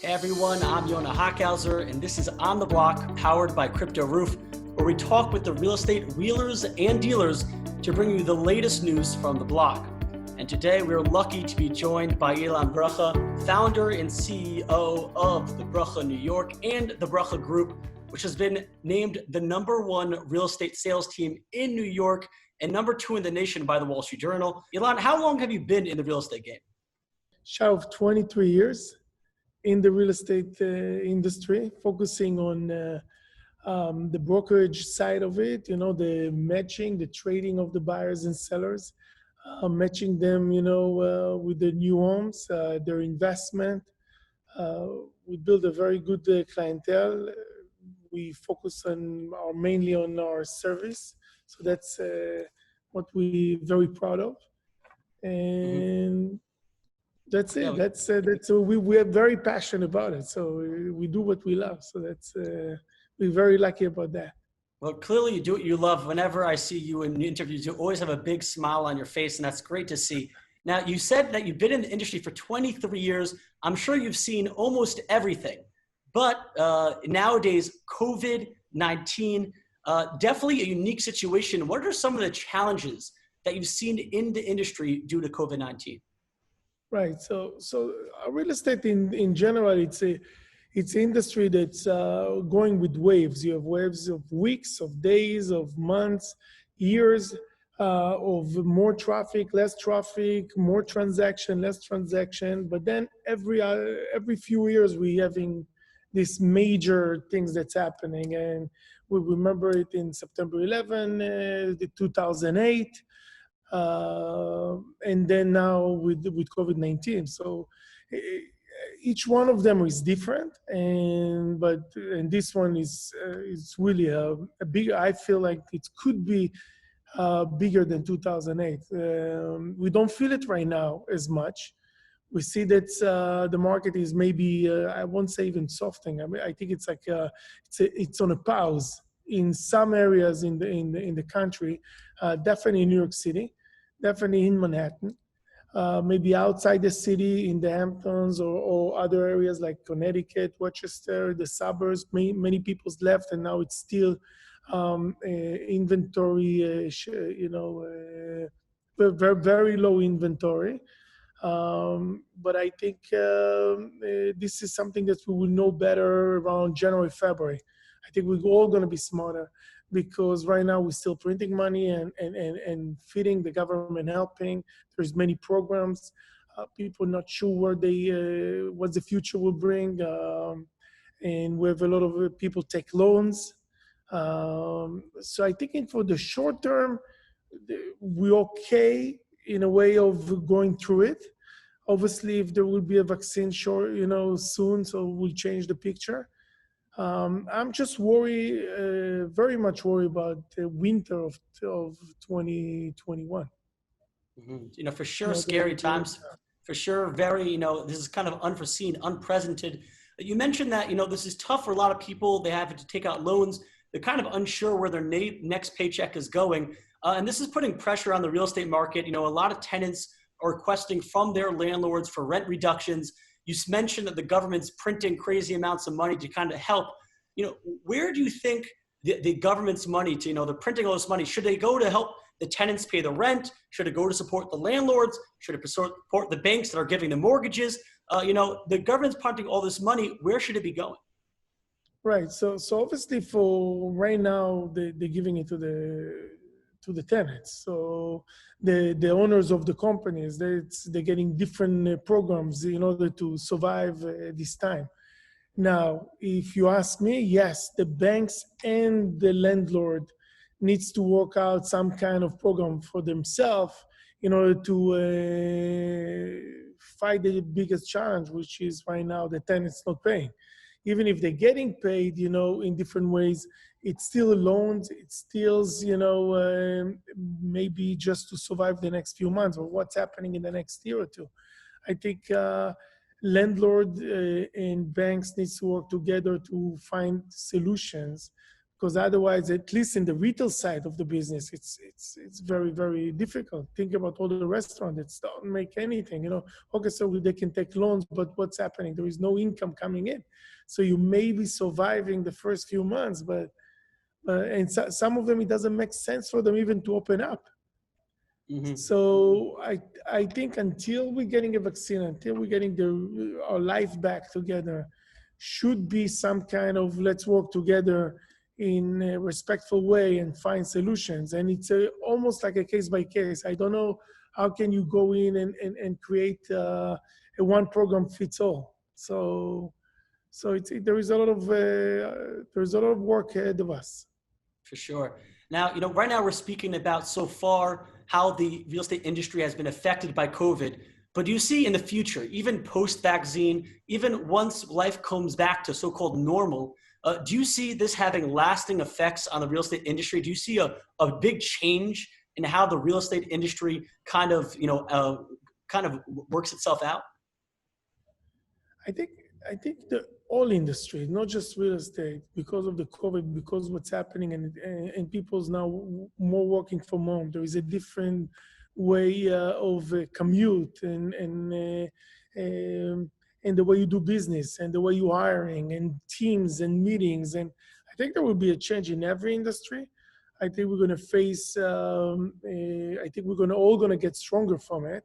Hey everyone, I'm Yonah Hochhauser, and this is On the Block, powered by Cryptoroof, where we talk with the real estate wheelers and dealers to bring you the latest news from the block. And today we're lucky to be joined by Ilan Bracha, founder and CEO of the Bracha New York and the Bracha Group, which has been named the #1 real estate sales team in New York and #2 in the nation by the Wall Street Journal. Ilan, how long have you been in the real estate game? Shy of 23 years in the real estate industry, focusing on the brokerage side of it, the matching, the trading of the buyers and sellers, matching them, with the new homes, their investment. We build a very good clientele. We focus mainly on our service. So that's what we're very proud of. And that's it. We're very passionate about it. So we do what we love. So we're very lucky about that. Well, clearly you do what you love. Whenever I see you in interviews, you always have a big smile on your face, and that's great to see. Now, you said that you've been in the industry for 23 years. I'm sure you've seen almost everything. But nowadays, COVID-19, definitely a unique situation. What are some of the challenges that you've seen in the industry due to COVID-19? Right. So real estate in general, it's an industry that's going with waves. You have waves of weeks, of days, of months, years, of more traffic, less traffic, more transaction, less transaction. But then every few years we're having these major things that's happening, and we remember it in September 11, 2008. And then now with COVID-19. So each one of them is different, and this one is really a big. I feel like it could be bigger than 2008. We don't feel it right now as much. We see that the market is maybe I won't say even softening. I mean, I think it's like it's on a pause in some areas in the country. Definitely in New York City. Definitely in Manhattan, maybe outside the city in the Hamptons or other areas like Connecticut, Westchester, the suburbs. Many people's left, and now it's still inventory, very, very low inventory. But I think this is something that we will know better around January, February. I think we're all going to be smarter, because right now we're still printing money and feeding the government, helping. There's many programs. People not sure what the future will bring. And we have a lot of people take loans. So I think for the short term, we're okay in a way of going through it. Obviously, if there will be a vaccine soon, so we'll change the picture. I'm just very much worried about the winter of 2021. Mm-hmm. For sure, scary times. For sure, very, this is kind of unforeseen, unprecedented. You mentioned that, this is tough for a lot of people. They have to take out loans. They're kind of unsure where their next paycheck is going. And this is putting pressure on the real estate market. A lot of tenants are requesting from their landlords for rent reductions. You mentioned that the government's printing crazy amounts of money to kind of help. Where do you think the government's money they're printing all this money? Should they go to help the tenants pay the rent? Should it go to support the landlords? Should it support the banks that are giving the mortgages? The government's printing all this money. Where should it be going? Right. So obviously for right now, they're giving it to the tenants. So the owners of the companies, they're getting different programs in order to survive this time. Now, if you ask me, yes, the banks and the landlord needs to work out some kind of program for themselves in order to fight the biggest challenge, which is right now the tenants not paying. Even if they're getting paid, in different ways, it's still loans. It's still, maybe just to survive the next few months or what's happening in the next year or two. I think landlord and banks needs to work together to find solutions, because otherwise, at least in the retail side of the business, it's very, very difficult. Think about all the restaurants that don't make anything. Okay, so they can take loans, but what's happening? There is no income coming in, so you may be surviving the first few months, but and some of them, it doesn't make sense for them even to open up. So I think until we're getting a vaccine, until we're getting our life back together, should be some kind of let's work together in a respectful way and find solutions. And it's almost like a case by case. I don't know how can you go in and create a one program fits all. So there is a lot of work ahead of us. For sure. Now, right now we're speaking about so far how the real estate industry has been affected by COVID. But do you see in the future, even post-vaccine, even once life comes back to so-called normal, do you see this having lasting effects on the real estate industry? Do you see a big change in how the real estate industry kind of works itself out? I think the all industries, not just real estate, because of the COVID, because what's happening, and people's now more working from home. There is a different way of commute and the way you do business and the way you're hiring and teams and meetings. And I think there will be a change in every industry. I think we're going to face. I think we're all going to get stronger from it.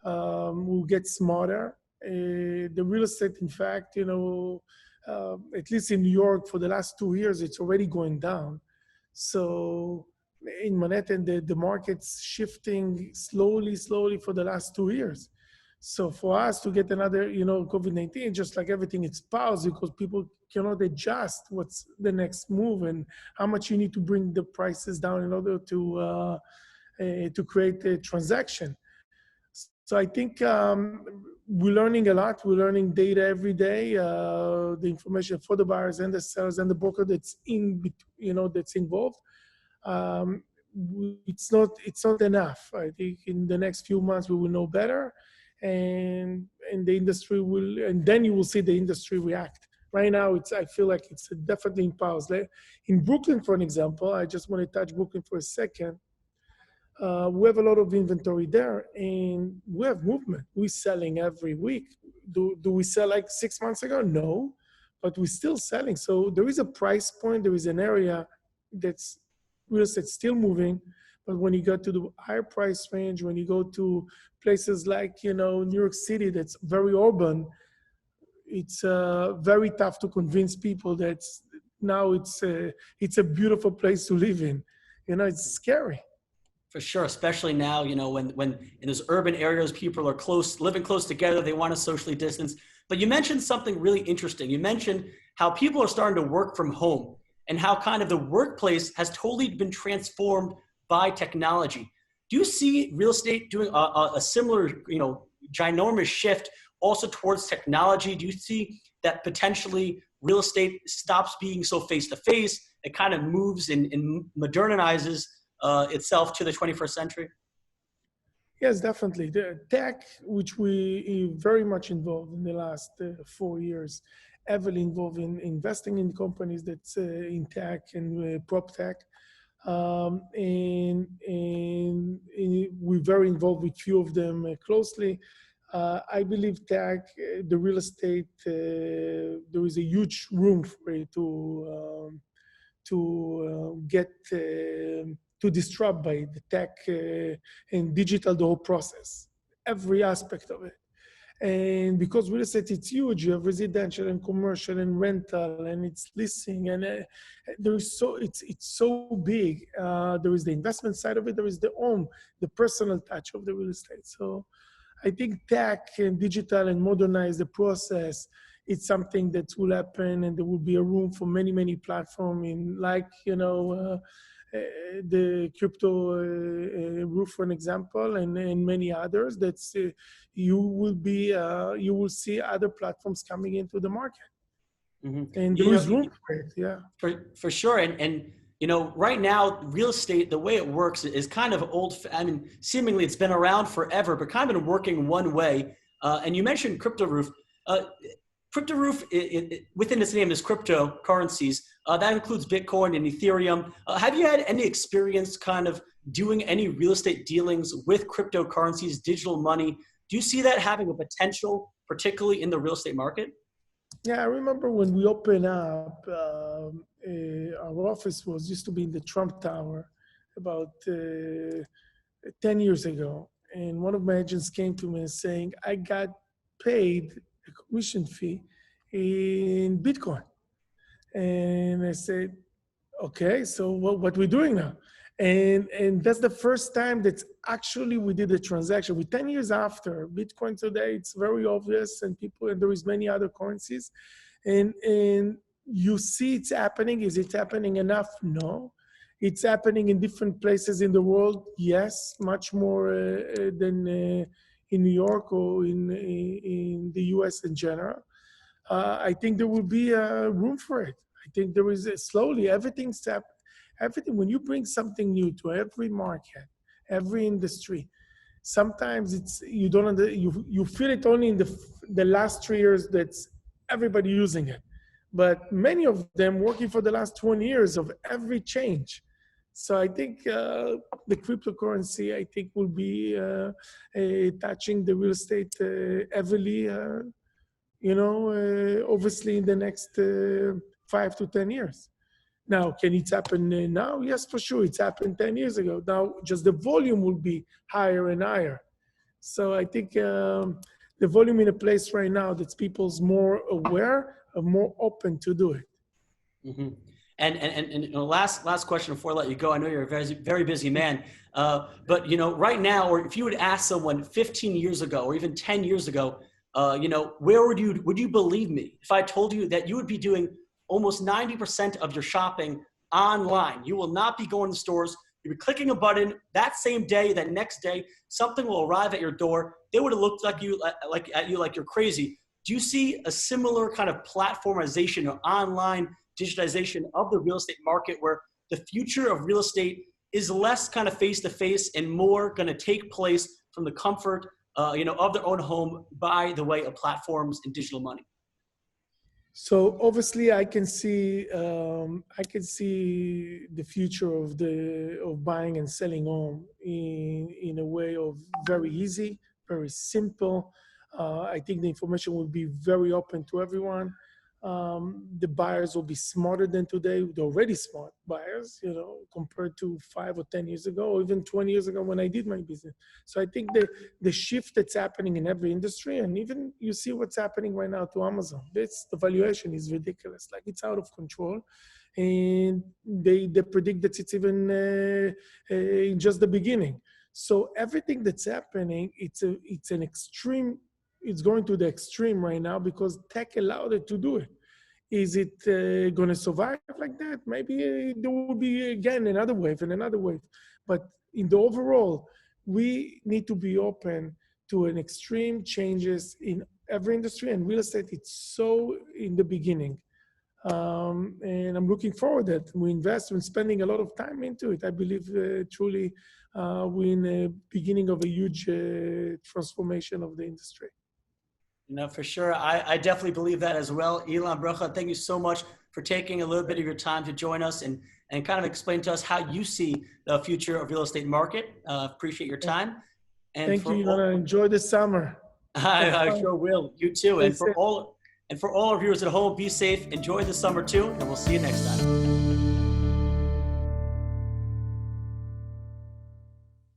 We'll get smarter. The real estate, in fact, at least in New York for the last 2 years, it's already going down. So in Manhattan, the market's shifting slowly for the last 2 years. So for us to get another, COVID-19, just like everything, it's paused because people cannot adjust what's the next move and how much you need to bring the prices down in order to create a transaction. So I think we're learning a lot. We're learning data every day. The information for the buyers and the sellers and the broker that's that's involved. It's not enough. I think in the next few months we will know better, and the industry will, and then you will see the industry react. Right now, I feel like it's definitely in pause. In Brooklyn, for an example, I just want to touch Brooklyn for a second. We have a lot of inventory there, and we have movement. We're selling every week. Do we sell like 6 months ago? No, but we're still selling. So there is a price point. There is an area that's real estate still moving. But when you go to the higher price range, when you go to places like New York City, that's very urban, it's very tough to convince people that now it's a beautiful place to live in. It's scary. For sure, especially now, when in those urban areas, people are living close together, they want to socially distance. But you mentioned something really interesting. You mentioned how people are starting to work from home and how kind of the workplace has totally been transformed by technology. Do you see real estate doing a similar, ginormous shift also towards technology? Do you see that potentially real estate stops being so face-to-face, it kind of moves and modernizes itself to the 21st century? Yes, definitely. The tech, which we very much involved in the last 4 years, heavily involved in investing in companies that's in tech and proptech. And we're very involved with few of them closely. I believe tech, the real estate, there is a huge room for it to get to disrupt by the tech and digital, the whole process, every aspect of it. And because real estate, it's huge, you have residential and commercial and rental and it's leasing, and it's so big. There is the investment side of it, there is the home, the personal touch of the real estate. So I think tech and digital and modernize the process, it's something that will happen, and there will be a room for many, many platforms in the Cryptoroof, for an example, and many others. That's you will see other platforms coming into the market, and there is room for it. Yeah, for sure. And right now, real estate, the way it works is kind of old. I mean, seemingly it's been around forever, but kind of been working one way. And you mentioned Cryptoroof. Cryptoroof, within its name is cryptocurrencies. That includes Bitcoin and Ethereum. Have you had any experience kind of doing any real estate dealings with cryptocurrencies, digital money? Do you see that having a potential, particularly in the real estate market? Yeah, I remember when we opened up, our office used to be in the Trump Tower about 10 years ago. And one of my agents came to me and saying, I got paid a commission fee in Bitcoin. And I said, okay, so what we doing now? And that's the first time that actually we did a transaction. With 10 years after Bitcoin today, it's very obvious, and there is many other currencies, and you see it's happening. Is it happening enough? No. It's happening in different places in the world. Yes, much more than in New York or in the US in general. I think there will be room for it. I think there is slowly everything. When you bring something new to every market, every industry, sometimes you don't you feel it only in the last 3 years that's everybody using it, but many of them working for the last 20 years of every change. So I think the cryptocurrency, I think, will be touching the real estate heavily. Obviously in the next 5 to 10 years. Now, can it happen now? Yes, for sure. It's happened 10 years ago. Now, just the volume will be higher and higher. So I think the volume in a place right now that's people's more aware, are more open to do it. Mm-hmm. And last question before I let you go. I know you're a very, very busy man, but right now, or if you would ask someone 15 years ago or even 10 years ago, where would you believe me if I told you that you would be doing almost 90% of your shopping online? You will not be going to stores. You'll be clicking a button that same day, that next day, something will arrive at your door. They would have looked at you like you're crazy. Do you see a similar kind of platformization or online digitization of the real estate market where the future of real estate is less kind of face-to-face and more going to take place from the comfort of their own home by the way of platforms and digital money? So obviously, I can see the future of buying and selling home in a way of very easy, very simple. I think the information will be very open to everyone. The buyers will be smarter than today. They're already smart buyers, compared to 5 or 10 years ago, or even 20 years ago when I did my business. So I think the shift that's happening in every industry, and even you see what's happening right now to Amazon. The valuation is ridiculous. Like, it's out of control. And they predict that it's even in just the beginning. So everything that's happening, it's an extreme. It's going to the extreme right now because tech allowed it to do it. Is it going to survive like that? Maybe there will be again another wave and another wave. But in the overall, we need to be open to an extreme changes in every industry, and real estate, it's so in the beginning. And I'm looking forward that we invest and spending a lot of time into it. I believe truly we're in the beginning of a huge transformation of the industry. For sure. I definitely believe that as well. Ilan Bracha, thank you so much for taking a little bit of your time to join us and kind of explain to us how you see the future of real estate market. Appreciate your time. And thank you, Yonah. Enjoy the summer. I sure will. You too. And for all our viewers at home, be safe. Enjoy the summer too. And we'll see you next time.